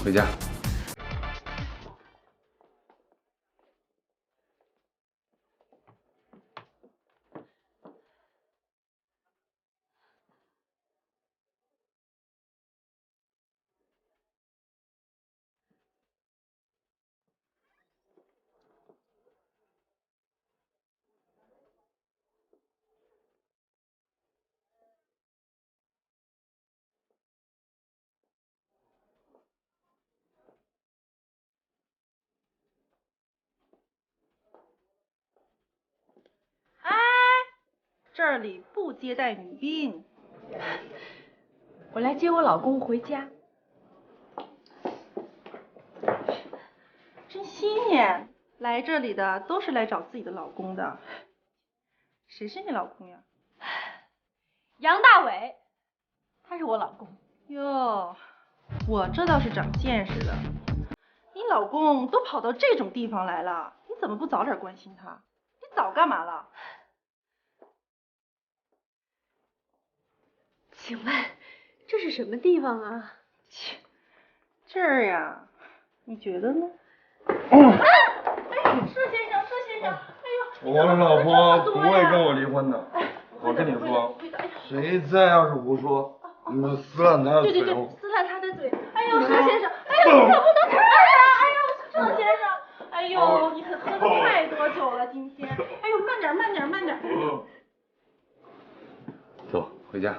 回家。这里不接待女宾。我来接我老公回家。真新鲜，来这里的都是来找自己的老公的。谁是你老公呀？杨大伟，他是我老公。哟，我这倒是长见识了。你老公都跑到这种地方来了，你怎么不早点关心他？你早干嘛了？请问这是什么地方啊？切，这儿呀，你觉得呢？施先生，哎呦，我的老婆不会跟我离婚的。我跟你说，谁再要是胡说，你们撕烂他的嘴！对，撕烂他的嘴！哎呦，施先生，哎呦，你可不能这样呀！哎呦，郑先生，哎呦，你可喝的太多酒了今天。哎呦，慢点。走，回家。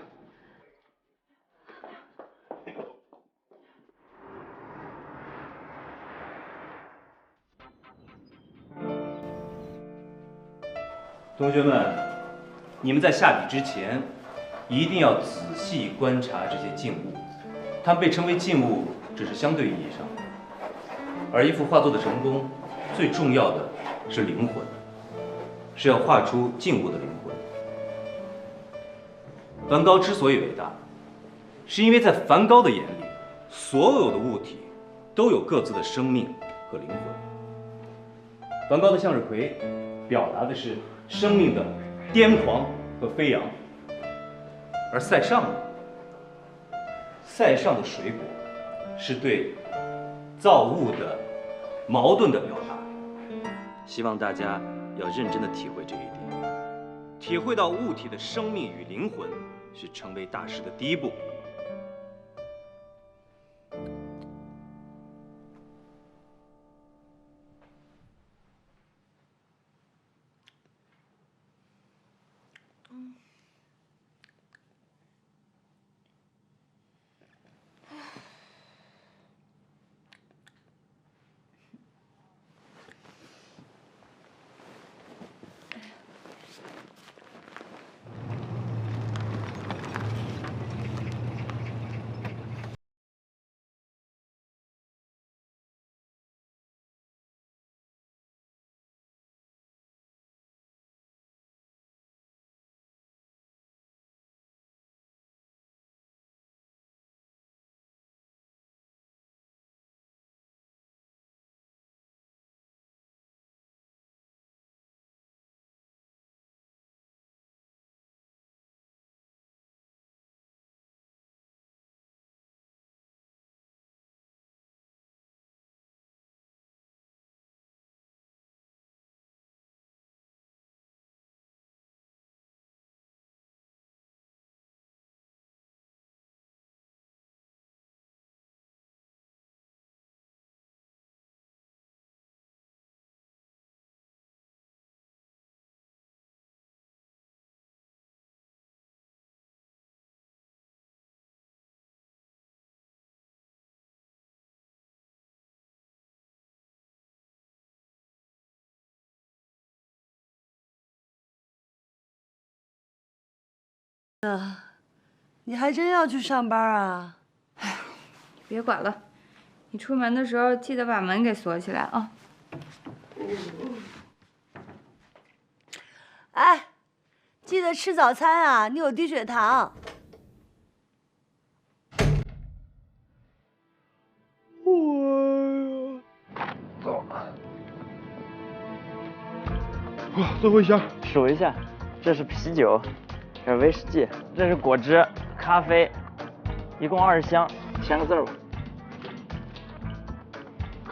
同学们，你们在下笔之前，一定要仔细观察这些静物。它们被称为静物，只是相对意义上的。而一幅画作的成功，最重要的是灵魂，是要画出静物的灵魂。梵高之所以伟大，是因为在梵高的眼里，所有的物体都有各自的生命和灵魂。梵高的向日葵表达的是生命的癫狂和飞扬，而塞尚的水果是对造物的矛盾的表达。希望大家要认真的体会这一点，体会到物体的生命与灵魂是成为大师的第一步。你还真要去上班啊？哎，别管了，你出门的时候记得把门给锁起来啊。哎，记得吃早餐啊，你有低血糖。走。哇，最后一箱。数一下，这是啤酒，这是威士忌，这是果汁、咖啡，一共20箱，签个字吧。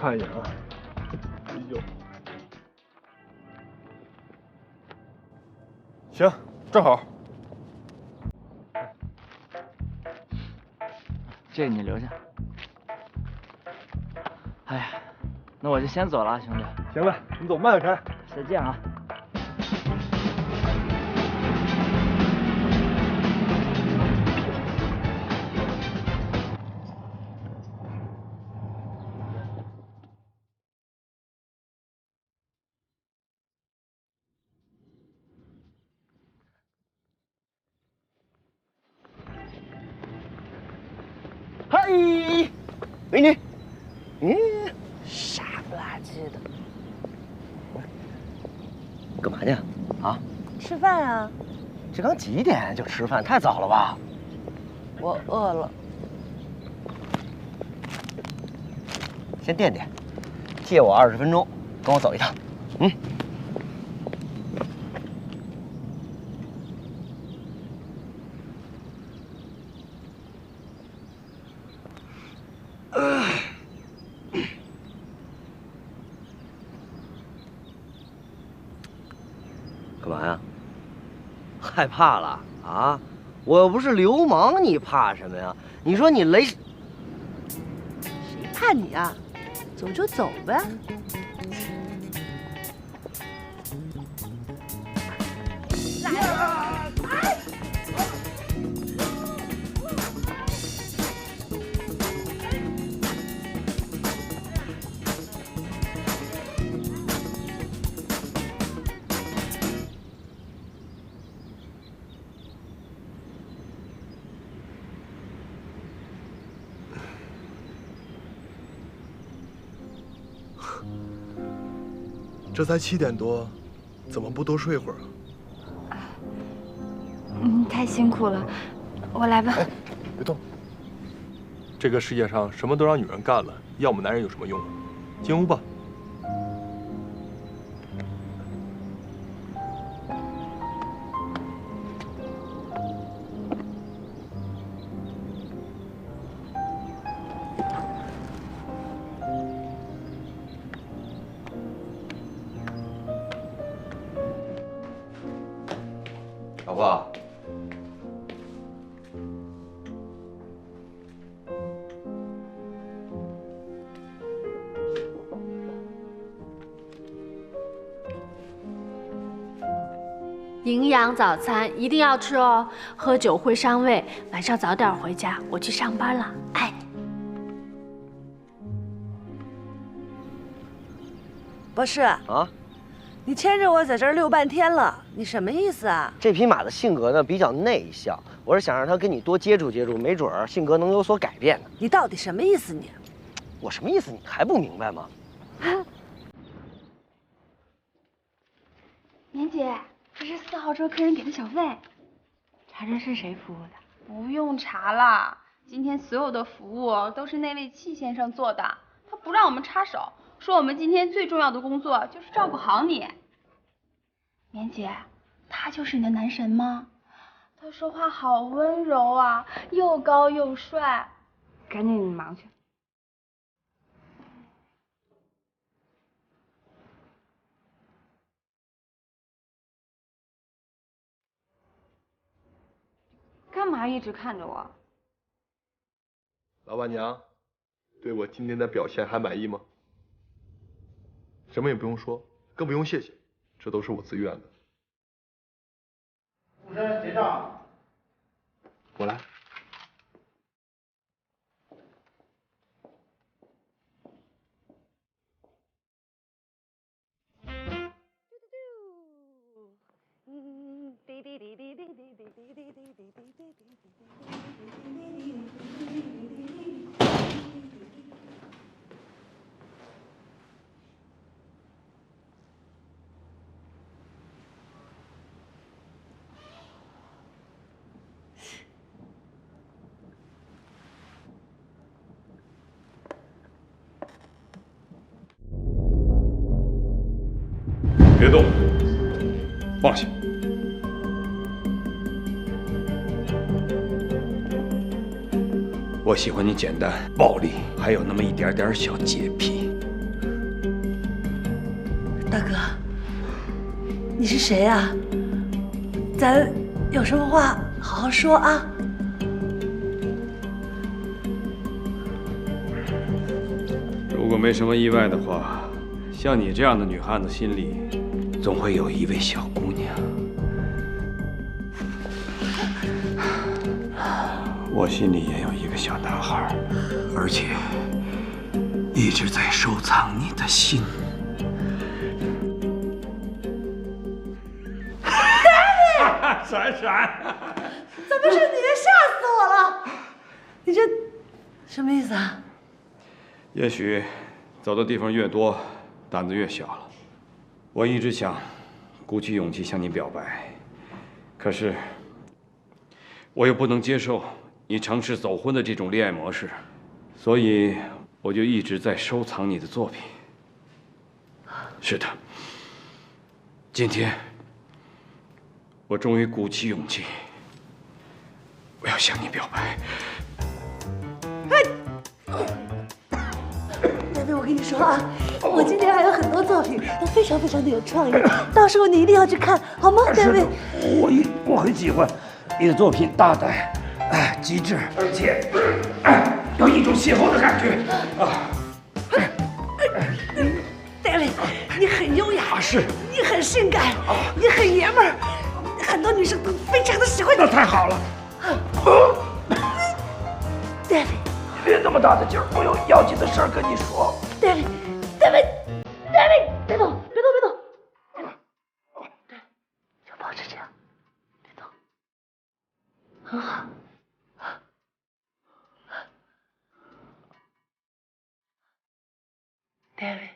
看一眼啊，啤酒。行，正好。这个你留下。哎呀，那我就先走了，兄弟。行了，你走慢点开。再见啊。嗨，美女。傻不拉几的。干嘛呢？啊？吃饭啊？这刚几点就吃饭，太早了吧？我饿了。先垫垫，借我20分钟，跟我走一趟。干嘛呀？害怕了啊？我又不是流氓，你怕什么呀？你说你雷，谁怕你啊？走就走呗。这才7点多，怎么不多睡会儿啊？太辛苦了，我来吧。哎，别动。这个世界上什么都让女人干了，要我们男人有什么用啊？进屋吧。老婆，营养早餐一定要吃哦，喝酒会伤胃。晚上早点回家，我去上班了，爱你。博士啊，你牵着我在这儿溜半天了，你什么意思啊？这匹马的性格呢比较内向，我是想让它跟你多接触接触，没准儿性格能有所改变呢。你到底什么意思你？我什么意思？你还不明白吗？年姐，这是4号车客人给的小费，查查是谁服务的。不用查了，今天所有的服务都是那位戚先生做的，他不让我们插手，说我们今天最重要的工作就是照顾好你。棉姐，他就是你的男神吗？他说话好温柔啊，又高又帅。赶紧你忙去。干嘛一直看着我？老板娘，对我今天的表现还满意吗？什么也不用说，更不用谢谢，这都是我自愿的。服务生结账。我来。别动，放下。我喜欢你简单、暴力，还有那么一点点小洁癖。你是谁呀？咱有什么话好好说啊。如果没什么意外的话，像你这样的女汉子心里，总会有一位小姑娘。我心里也有一个小男孩，而且一直在收藏你的心。闪闪，怎么是你？吓死我了！你这什么意思啊？也许走的地方越多，胆子越小了。我一直想鼓起勇气向你表白，可是我又不能接受你尝试走婚的这种恋爱模式，所以我就一直在收藏你的作品。是的，今天我终于鼓起勇气，我要向你表白。贝贝，我跟你说啊，我今年还有很多作品都非常的有创意，到时候你一定要去看，好吗，贝贝？我很喜欢你的作品，大胆，机智，而且有一种邂逅的感觉啊。David， 你很优雅，是，你很性感，你很爷们儿，很多女生都非常的喜欢你。那太好了。David， 别那么大的劲儿，我有要紧的事儿跟你说。David，别动，对，就保持这样，别动，很好。David，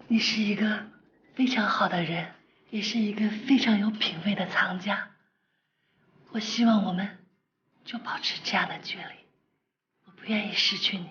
你是一个非常好的人，也是一个非常有品味的藏家。我希望我们就保持这样的距离，我不愿意失去你。